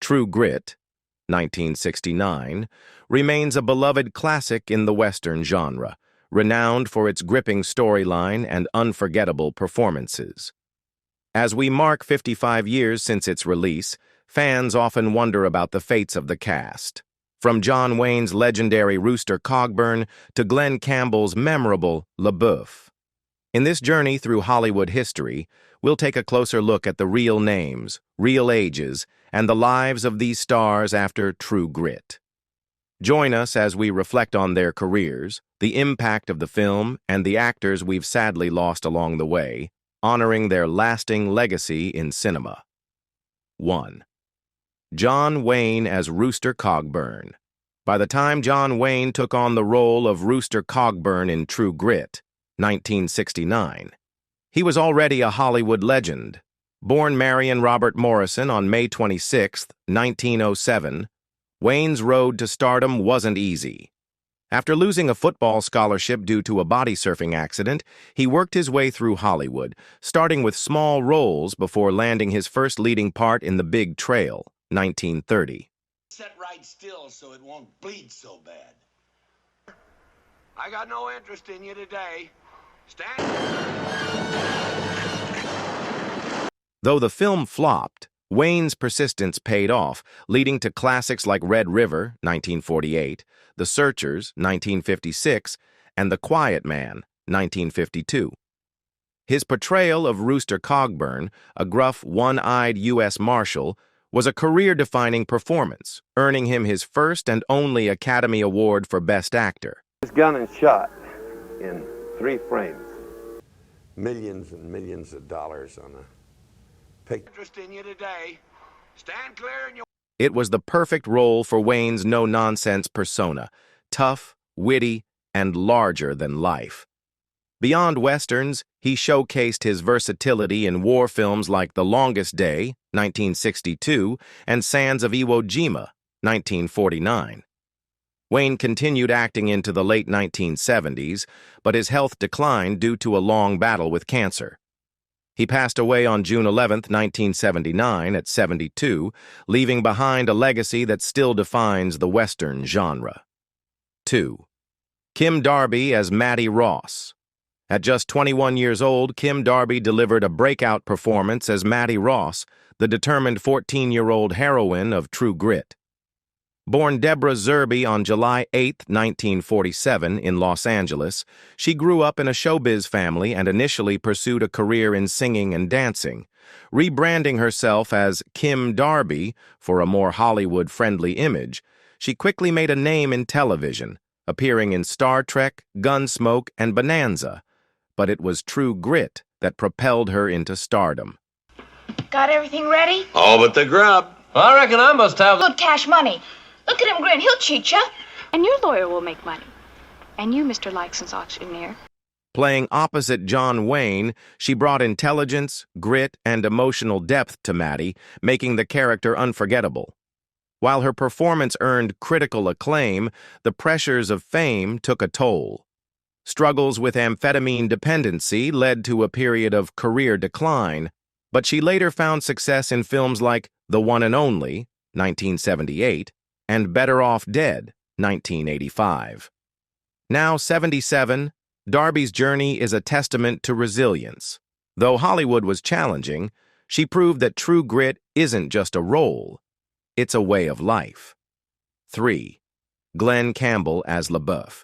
True Grit, 1969, remains a beloved classic in the Western genre, renowned for its gripping storyline and unforgettable performances. As we mark 55 years since its release, fans often wonder about the fates of the cast. From John Wayne's legendary Rooster Cogburn to Glen Campbell's memorable LaBeouf. In this journey through Hollywood history, we'll take a closer look at the real names, real ages, and the lives of these stars after True Grit. Join us as we reflect on their careers, the impact of the film, and the actors we've sadly lost along the way, honoring their lasting legacy in cinema. 1. John Wayne as Rooster Cogburn. By the time John Wayne took on the role of Rooster Cogburn in True Grit, 1969, he was already a Hollywood legend. Born Marion Robert Morrison on May 26, 1907, Wayne's road to stardom wasn't easy. After losing a football scholarship due to a body surfing accident, he worked his way through Hollywood, starting with small roles before landing his first leading part in The Big Trail, 1930. Set right still so it won't bleed so bad. I got no interest in you today. Stand. Though the film flopped, Wayne's persistence paid off, leading to classics like Red River, 1948, The Searchers, 1956, and The Quiet Man, 1952. His portrayal of Rooster Cogburn, a gruff, one-eyed U.S. Marshal, was a career-defining performance, earning him his first and only Academy Award for Best Actor. His gun and shot in 3 frames. Millions and millions of dollars on a picture. Interest in you today. Stand clear and you. It was the perfect role for Wayne's no-nonsense persona, tough, witty, and larger than life. Beyond Westerns, he showcased his versatility in war films like The Longest Day, 1962, and Sands of Iwo Jima, 1949. Wayne continued acting into the late 1970s, but his health declined due to a long battle with cancer. He passed away on June 11, 1979, at 72, leaving behind a legacy that still defines the Western genre. 2. Kim Darby as Mattie Ross. At just 21 years old, Kim Darby delivered a breakout performance as Mattie Ross, the determined 14-year-old heroine of True Grit. Born Deborah Zerby on July 8, 1947, in Los Angeles, she grew up in a showbiz family and initially pursued a career in singing and dancing. Rebranding herself as Kim Darby for a more Hollywood-friendly image, she quickly made a name in television, appearing in Star Trek, Gunsmoke, and Bonanza. But it was True Grit that propelled her into stardom. Got everything ready? All but the grub. I reckon I must have... Good cash money. Look at him grin. He'll cheat you. And your lawyer will make money. And you, Mr. Likeson's auctioneer. Playing opposite John Wayne, she brought intelligence, grit, and emotional depth to Mattie, making the character unforgettable. While her performance earned critical acclaim, the pressures of fame took a toll. Struggles with amphetamine dependency led to a period of career decline, but she later found success in films like The One and Only, 1978, and Better Off Dead, 1985. Now 77, Darby's journey is a testament to resilience. Though Hollywood was challenging, she proved that True Grit isn't just a role, it's a way of life. 3. Glen Campbell as LaBeouf.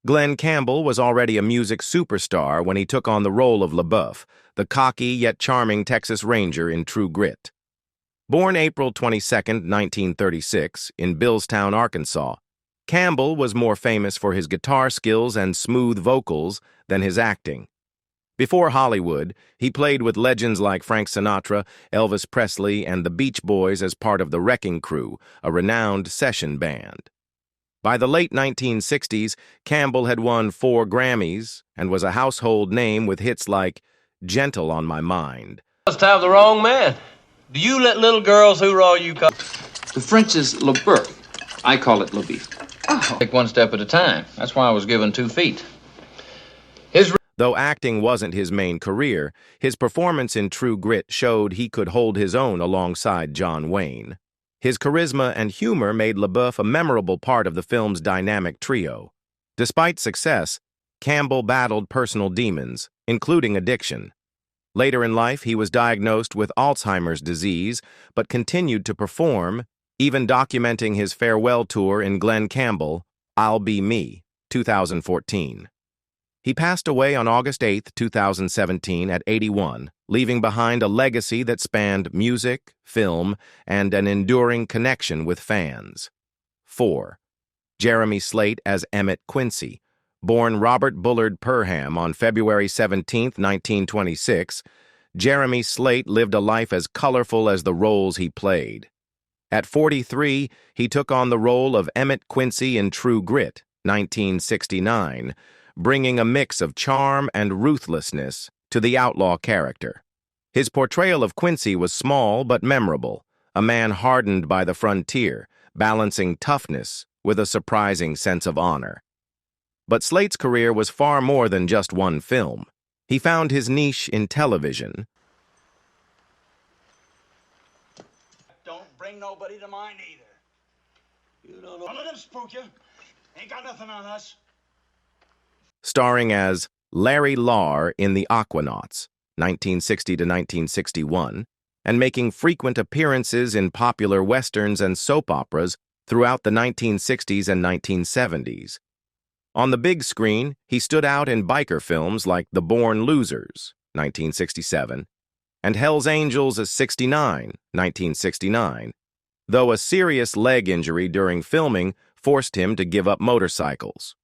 Glen Campbell was already a music superstar when he took on the role of LaBeouf, the cocky yet charming Texas Ranger in True Grit. Born April 22, 1936, in Billstown, Arkansas, Campbell was more famous for his guitar skills and smooth vocals than his acting. Before Hollywood, he played with legends like Frank Sinatra, Elvis Presley, and the Beach Boys as part of the Wrecking Crew, a renowned session band. By the late 1960s, Campbell had won 4 Grammys and was a household name with hits like Gentle on My Mind. Must have the wrong man. Do you let little girls hoorah you come? The French is LaBeouf. I call it LaBeouf. Oh. Take one step at a time. That's why I was given 2 feet. Though acting wasn't his main career, his performance in True Grit showed he could hold his own alongside John Wayne. His charisma and humor made LaBeouf a memorable part of the film's dynamic trio. Despite success, Campbell battled personal demons, including addiction. Later in life, he was diagnosed with Alzheimer's disease, but continued to perform, even documenting his farewell tour in Glen Campbell, I'll Be Me, 2014. He passed away on August 8, 2017 at 81, leaving behind a legacy that spanned music, film, and an enduring connection with fans. 4. Jeremy Slate as Emmett Quincy. Born Robert Bullard Perham on February 17, 1926, Jeremy Slate lived a life as colorful as the roles he played. At 43, he took on the role of Emmett Quincy in True Grit, 1969, bringing a mix of charm and ruthlessness to the outlaw character. His portrayal of Quincy was small but memorable, a man hardened by the frontier, balancing toughness with a surprising sense of honor. But Slate's career was far more than just one film. He found his niche in television. Don't bring nobody to mind either. You don't know. Don't let them spook you. Ain't got nothing on us. Starring as Larry Larr in The Aquanauts, 1960 to 1961, and making frequent appearances in popular westerns and soap operas throughout the 1960s and 1970s. On the big screen, he stood out in biker films like The Born Losers, 1967, and Hell's Angels as 69, 1969, though a serious leg injury during filming forced him to give up motorcycles.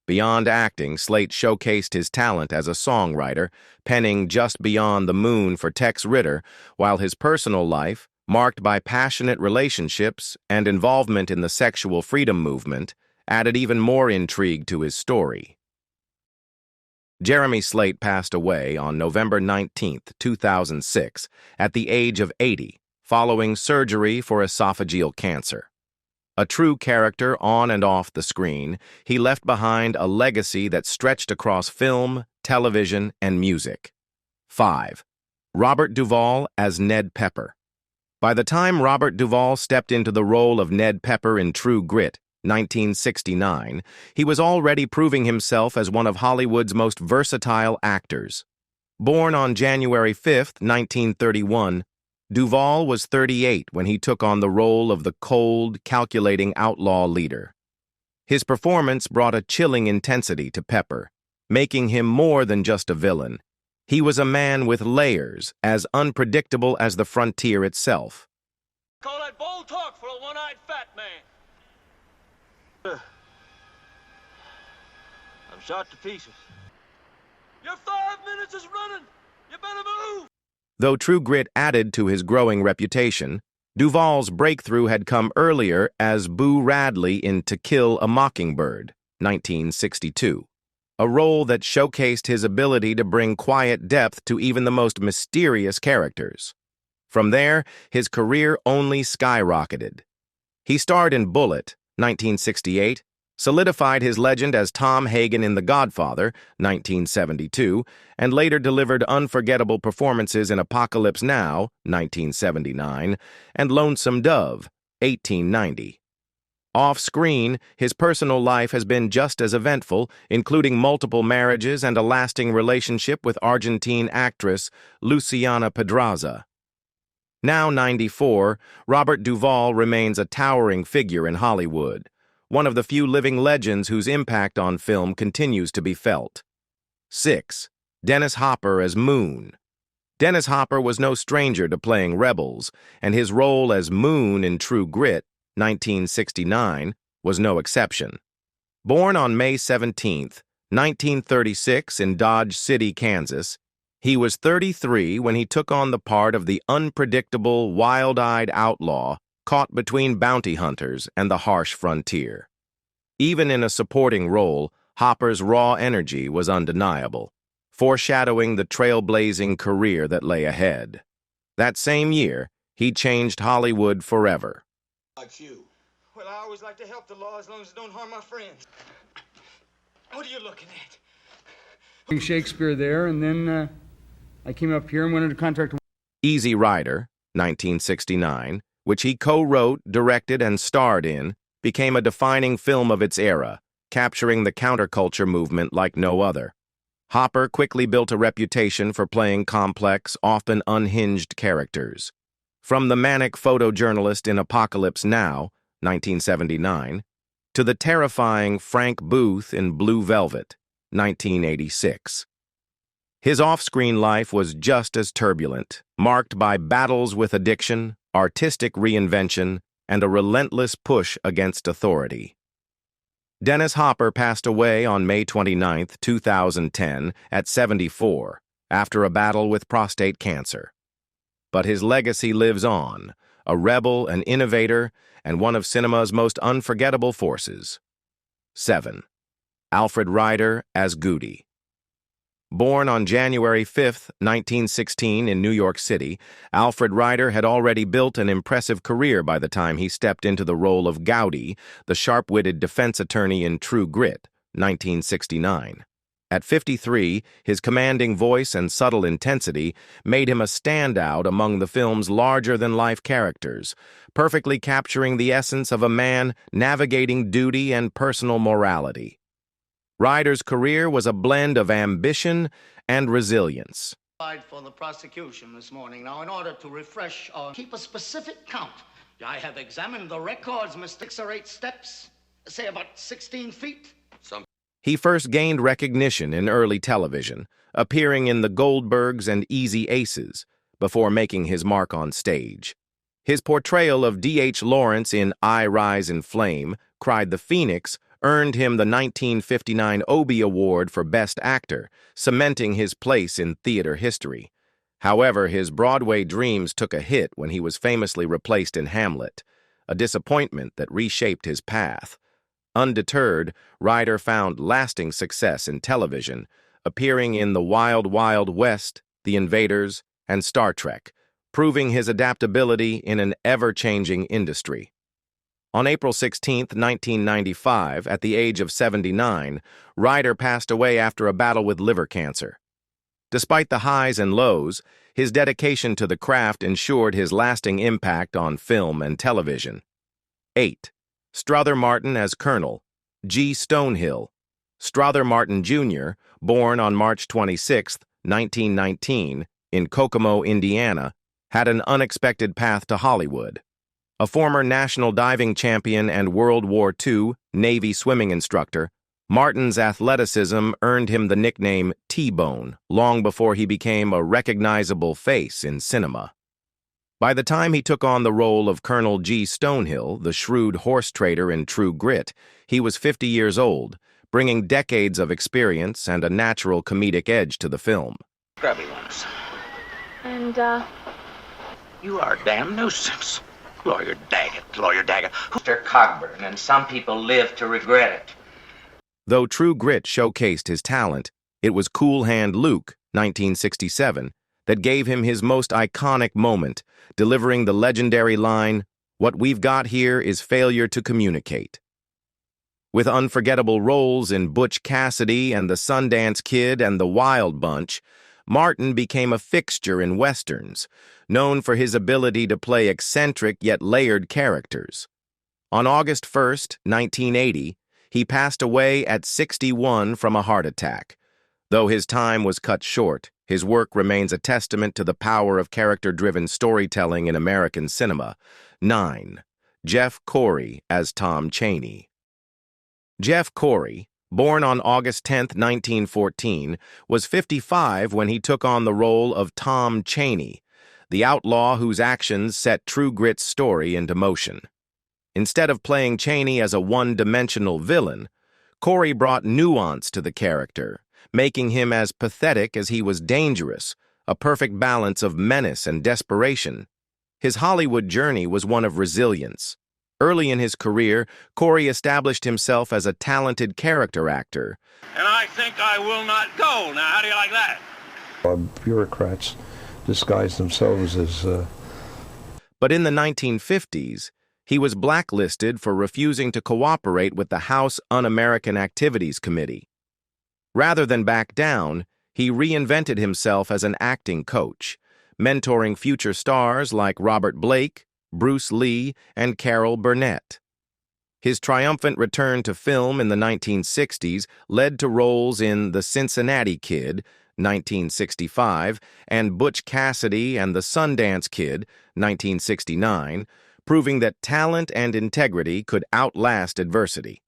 Beyond acting, Slate showcased his talent as a songwriter, penning Just Beyond the Moon for Tex Ritter, while his personal life, marked by passionate relationships and involvement in the sexual freedom movement, added even more intrigue to his story. Jeremy Slate passed away on November 19, 2006, at the age of 80, following surgery for esophageal cancer. A true character on and off the screen, he left behind a legacy that stretched across film, television, and music. 5. Robert Duvall as Ned Pepper. By the time Robert Duvall stepped into the role of Ned Pepper in True Grit, 1969, he was already proving himself as one of Hollywood's most versatile actors. Born on January 5, 1931, Duvall was 38 when he took on the role of the cold, calculating outlaw leader. His performance brought a chilling intensity to Pepper, making him more than just a villain. He was a man with layers, as unpredictable as the frontier itself. Call that bold talk for a one-eyed fat man. I'm shot to pieces. Your 5 minutes is running. You better move. Though True Grit added to his growing reputation, Duvall's breakthrough had come earlier as Boo Radley in To Kill a Mockingbird, 1962, a role that showcased his ability to bring quiet depth to even the most mysterious characters. From there, his career only skyrocketed. He starred in Bullitt, 1968, solidified his legend as Tom Hagen in The Godfather, 1972, and later delivered unforgettable performances in Apocalypse Now, 1979, and Lonesome Dove, 1890. Off-screen, his personal life has been just as eventful, including multiple marriages and a lasting relationship with Argentine actress Luciana Pedraza. Now 94, Robert Duvall remains a towering figure in Hollywood, one of the few living legends whose impact on film continues to be felt. 6. Dennis Hopper as Moon. Dennis Hopper was no stranger to playing rebels, and his role as Moon in True Grit, 1969, was no exception. Born on May 17, 1936 in Dodge City, Kansas, he was 33 when he took on the part of the unpredictable, wild-eyed outlaw caught between bounty hunters and the harsh frontier. Even in a supporting role, Hopper's raw energy was undeniable, foreshadowing the trailblazing career that lay ahead. That same year, he changed Hollywood forever. Like you. Well, I always like to help the law as long as it don't harm my friends. What are you looking at? Shakespeare there, and then I came up here and went into contract. Easy Rider, 1969, which he co-wrote, directed, and starred in, became a defining film of its era, capturing the counterculture movement like no other. Hopper quickly built a reputation for playing complex, often unhinged characters. From the manic photojournalist in Apocalypse Now, 1979, to the terrifying Frank Booth in Blue Velvet, 1986. His off-screen life was just as turbulent, marked by battles with addiction, artistic reinvention, and a relentless push against authority. Dennis Hopper passed away on May 29, 2010, at 74, after a battle with prostate cancer. But his legacy lives on, a rebel, an innovator, and one of cinema's most unforgettable forces. 7. Alfred Ryder as Goody. Born on January 5, 1916 in New York City, Alfred Ryder had already built an impressive career by the time he stepped into the role of Gowdy, the sharp-witted defense attorney in True Grit, 1969. At 53, his commanding voice and subtle intensity made him a standout among the film's larger-than-life characters, perfectly capturing the essence of a man navigating duty and personal morality. Ryder's career was a blend of ambition and resilience. For the prosecution this morning. Now, in order to refresh or keep a specific count, I have examined the records, Mr. 6 or 8 steps, say about 16 feet. He first gained recognition in early television, appearing in The Goldbergs and Easy Aces, before making his mark on stage. His portrayal of D.H. Lawrence in I Rise in Flame, Cried the Phoenix, earned him the 1959 Obie Award for Best Actor, cementing his place in theater history. However, his Broadway dreams took a hit when he was famously replaced in Hamlet, a disappointment that reshaped his path. Undeterred, Ryder found lasting success in television, appearing in The Wild Wild West, The Invaders, and Star Trek, proving his adaptability in an ever-changing industry. On April 16, 1995, at the age of 79, Ryder passed away after a battle with liver cancer. Despite the highs and lows, his dedication to the craft ensured his lasting impact on film and television. 8. Strother Martin as Colonel, G. Stonehill. Strother Martin, Jr., born on March 26, 1919, in Kokomo, Indiana, had an unexpected path to Hollywood. A former national diving champion and World War II Navy swimming instructor, Martin's athleticism earned him the nickname T-Bone long before he became a recognizable face in cinema. By the time he took on the role of Colonel G. Stonehill, the shrewd horse trader in True Grit, he was 50 years old, bringing decades of experience and a natural comedic edge to the film. Grab me once. And, You are a damn nuisance. Lawyer Daggett, Lawyer Daggett. Mr. Cogburn, and some people live to regret it. Though True Grit showcased his talent, it was Cool Hand Luke, 1967, that gave him his most iconic moment, delivering the legendary line, "What we've got here is failure to communicate." With unforgettable roles in Butch Cassidy and the Sundance Kid and the Wild Bunch, Martin became a fixture in westerns, known for his ability to play eccentric yet layered characters. On August 1, 1980, he passed away at 61 from a heart attack. Though his time was cut short, his work remains a testament to the power of character-driven storytelling in American cinema. 9. Jeff Corey as Tom Chaney. Jeff Corey, born on August 10, 1914, was 55 when he took on the role of Tom Chaney, the outlaw whose actions set True Grit's story into motion. Instead of playing Chaney as a one-dimensional villain, Corey brought nuance to the character, making him as pathetic as he was dangerous, a perfect balance of menace and desperation. His Hollywood journey was one of resilience. Early in his career, Corey established himself as a talented character actor. And I think I will not go. Now, how do you like that? Bureaucrats disguise themselves as... But in the 1950s, he was blacklisted for refusing to cooperate with the House Un-American Activities Committee. Rather than back down, he reinvented himself as an acting coach, mentoring future stars like Robert Blake, Bruce Lee, and Carol Burnett. His triumphant return to film in the 1960s led to roles in The Cincinnati Kid, 1965, and Butch Cassidy and the Sundance Kid, 1969, proving that talent and integrity could outlast adversity.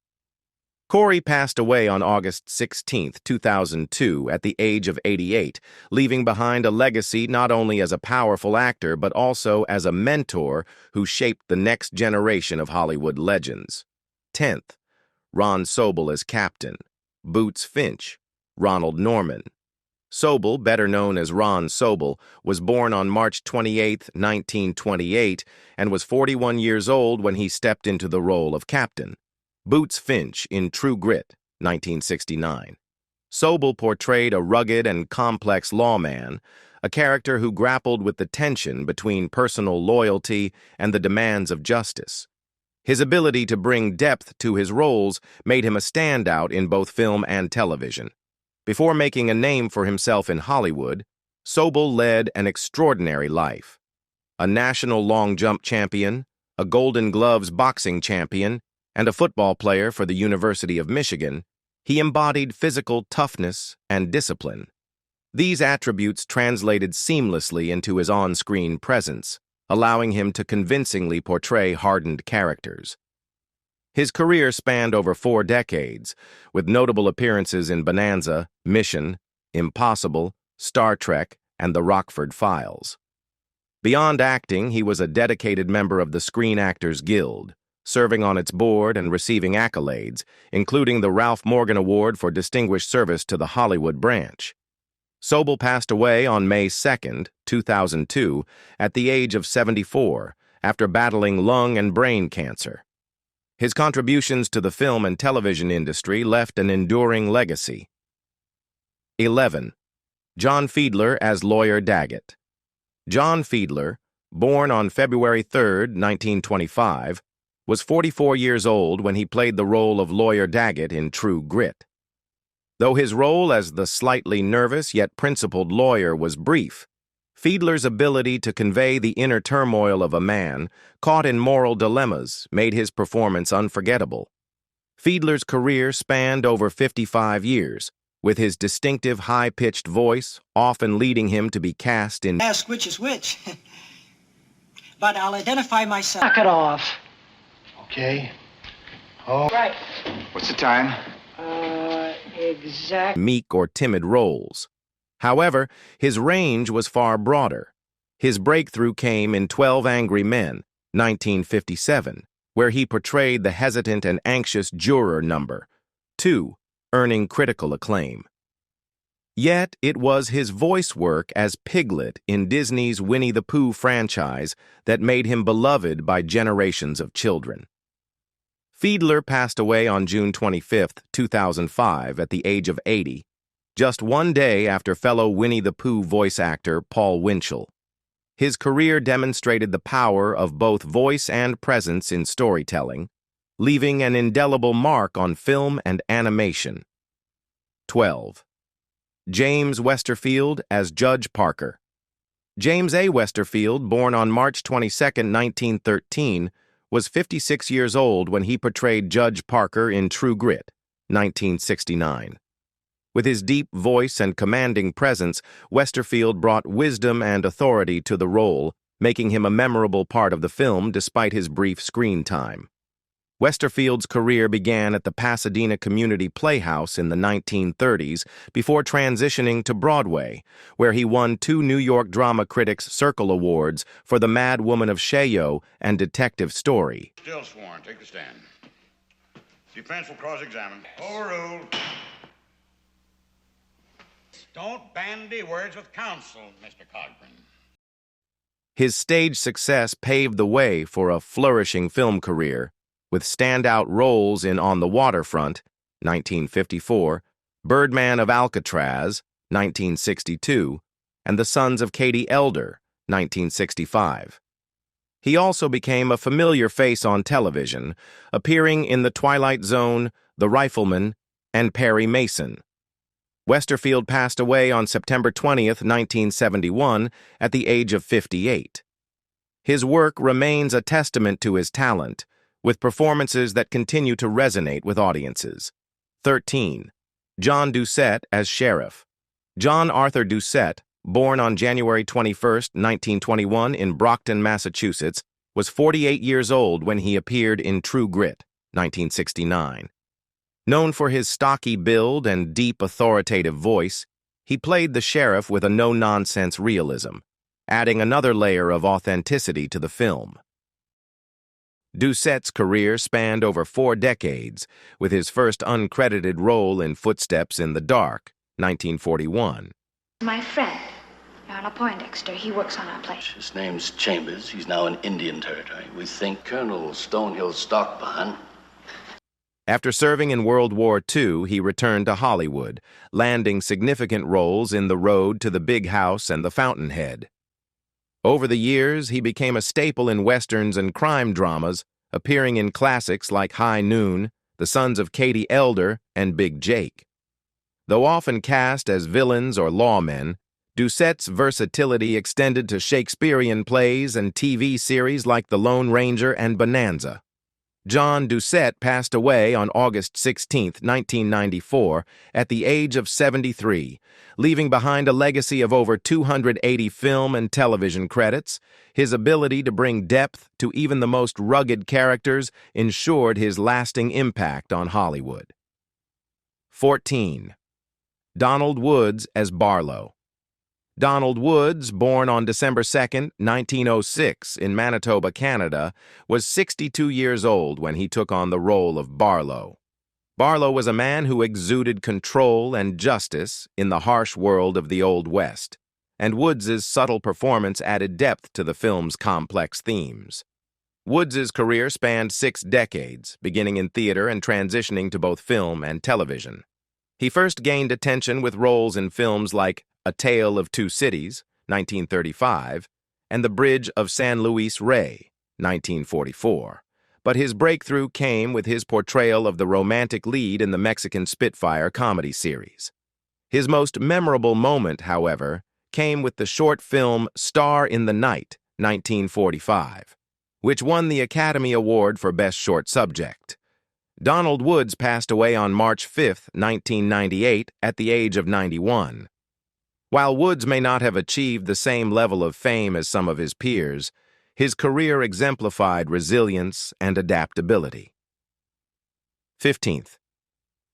Corey passed away on August 16, 2002, at the age of 88, leaving behind a legacy not only as a powerful actor but also as a mentor who shaped the next generation of Hollywood legends. 10th, Ron Sobel as Captain, Boots Finch, Ronald Norman. Sobel, better known as Ron Sobel, was born on March 28, 1928, and was 41 years old when he stepped into the role of Captain. Boots Finch in True Grit, 1969. Sobel portrayed a rugged and complex lawman, a character who grappled with the tension between personal loyalty and the demands of justice. His ability to bring depth to his roles made him a standout in both film and television. Before making a name for himself in Hollywood, Sobel led an extraordinary life. A national long jump champion, a Golden Gloves boxing champion, and a football player for the University of Michigan, he embodied physical toughness and discipline. These attributes translated seamlessly into his on-screen presence, allowing him to convincingly portray hardened characters. His career spanned over 4 decades, with notable appearances in Bonanza, Mission, Impossible, Star Trek, and The Rockford Files. Beyond acting, he was a dedicated member of the Screen Actors Guild, serving on its board and receiving accolades, including the Ralph Morgan Award for Distinguished Service to the Hollywood Branch. Sobel passed away on May 2, 2002, at the age of 74, after battling lung and brain cancer. His contributions to the film and television industry left an enduring legacy. 11. John Fiedler as Lawyer Daggett. John Fiedler, born on February 3, 1925, was 44 years old when he played the role of Lawyer Daggett in True Grit. Though his role as the slightly nervous yet principled lawyer was brief, Fiedler's ability to convey the inner turmoil of a man caught in moral dilemmas made his performance unforgettable. Fiedler's career spanned over 55 years, with his distinctive high-pitched voice often leading him to be cast in... Ask which is which. But I'll identify myself. Knock it off. Okay. Oh. Right. What's the time? Exact. meek or timid roles. However, his range was far broader. His breakthrough came in 12 Angry Men, 1957, where he portrayed the hesitant and anxious juror number 2, earning critical acclaim. Yet, it was his voice work as Piglet in Disney's Winnie the Pooh franchise that made him beloved by generations of children. Fiedler passed away on June 25, 2005, at the age of 80, just one day after fellow Winnie the Pooh voice actor Paul Winchell. His career demonstrated the power of both voice and presence in storytelling, leaving an indelible mark on film and animation. 12. James Westerfield as Judge Parker. James A. Westerfield, born on March 22, 1913, was 56 years old when he portrayed Judge Parker in True Grit, 1969. With his deep voice and commanding presence, Westerfield brought wisdom and authority to the role, making him a memorable part of the film despite his brief screen time. Westerfield's career began at the Pasadena Community Playhouse in the 1930s before transitioning to Broadway, where he won 2 New York Drama Critics Circle Awards for The Mad Woman of Chaillot and Detective Story. Still sworn. Take the stand. Defense will cross-examine. Overruled. Don't bandy words with counsel, Mr. Cogburn. His stage success paved the way for a flourishing film career, with standout roles in On the Waterfront, 1954, Birdman of Alcatraz, 1962, and The Sons of Katie Elder, 1965. He also became a familiar face on television, appearing in The Twilight Zone, The Rifleman, and Perry Mason. Westerfield passed away on September 20, 1971, at the age of 58. His work remains a testament to his talent, with performances that continue to resonate with audiences. 13. John Doucette as Sheriff. John Arthur Doucette, born on January 21, 1921 in Brockton, Massachusetts, was 48 years old when he appeared in True Grit, 1969. Known for his stocky build and deep authoritative voice, he played the sheriff with a no-nonsense realism, adding another layer of authenticity to the film. Doucette's career spanned over 4 decades, with his first uncredited role in Footsteps in the Dark, 1941. My friend, Colonel Poindexter, he works on our place. His name's Chambers. He's now in Indian Territory. We think Colonel Stonehill's Stockbahn. After serving in World War II, he returned to Hollywood, landing significant roles in The Road to the Big House and The Fountainhead. Over the years, he became a staple in westerns and crime dramas, appearing in classics like High Noon, The Sons of Katie Elder, and Big Jake. Though often cast as villains or lawmen, Doucette's versatility extended to Shakespearean plays and TV series like The Lone Ranger and Bonanza. John Doucette passed away on August 16, 1994, at the age of 73, leaving behind a legacy of over 280 film and television credits. His ability to bring depth to even the most rugged characters ensured his lasting impact on Hollywood. 14. Donald Woods as Barlow. Donald Woods, born on December 2, 1906, in Manitoba, Canada, was 62 years old when he took on the role of Barlow. Barlow was a man who exuded control and justice in the harsh world of the Old West, and Woods's subtle performance added depth to the film's complex themes. Woods's career spanned 6 decades, beginning in theater and transitioning to both film and television. He first gained attention with roles in films like A Tale of Two Cities, 1935, and The Bridge of San Luis Rey, 1944. But his breakthrough came with his portrayal of the romantic lead in the Mexican Spitfire comedy series. His most memorable moment, however, came with the short film Star in the Night, 1945, which won the Academy Award for Best Short Subject. Donald Woods passed away on March 5, 1998, at the age of 91. While Woods may not have achieved the same level of fame as some of his peers, his career exemplified resilience and adaptability. 15th.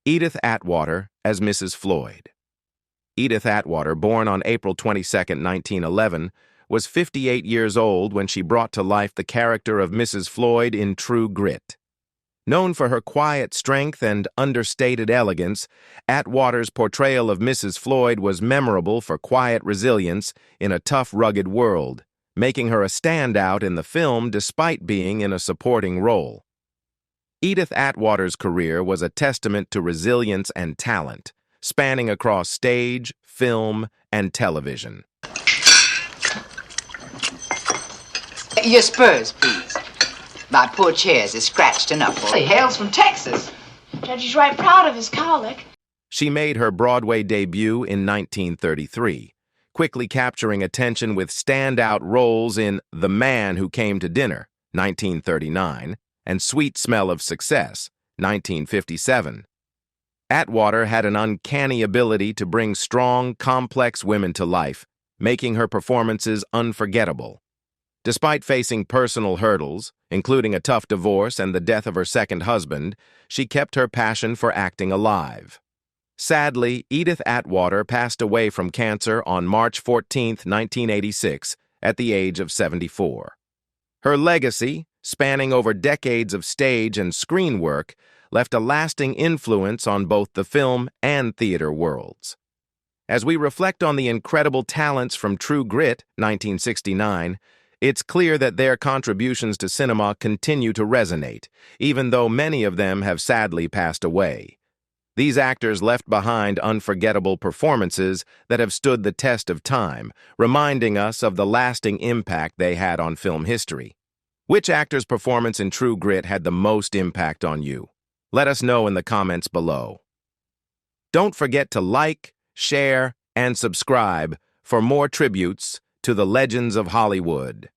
Edith Atwater as Mrs. Floyd. Edith Atwater, born on April 22, 1911, was 58 years old when she brought to life the character of Mrs. Floyd in True Grit. Known for her quiet strength and understated elegance, Atwater's portrayal of Mrs. Floyd was memorable for quiet resilience in a tough, rugged world, making her a standout in the film despite being in a supporting role. Edith Atwater's career was a testament to resilience and talent, spanning across stage, film, and television. Your spurs, please. My poor chairs is scratched enough. He hails from Texas. Judge is right proud of his colic. She made her Broadway debut in 1933, quickly capturing attention with standout roles in The Man Who Came to Dinner, 1939, and Sweet Smell of Success, 1957. Atwater had an uncanny ability to bring strong, complex women to life, making her performances unforgettable. Despite facing personal hurdles, including a tough divorce and the death of her second husband, she kept her passion for acting alive. Sadly, Edith Atwater passed away from cancer on March 14, 1986, at the age of 74. Her legacy, spanning over decades of stage and screen work, left a lasting influence on both the film and theater worlds. As we reflect on the incredible talents from True Grit, 1969, it's clear that their contributions to cinema continue to resonate, even though many of them have sadly passed away. These actors left behind unforgettable performances that have stood the test of time, reminding us of the lasting impact they had on film history. Which actor's performance in True Grit had the most impact on you? Let us know in the comments below. Don't forget to like, share, and subscribe for more tributes to the legends of Hollywood.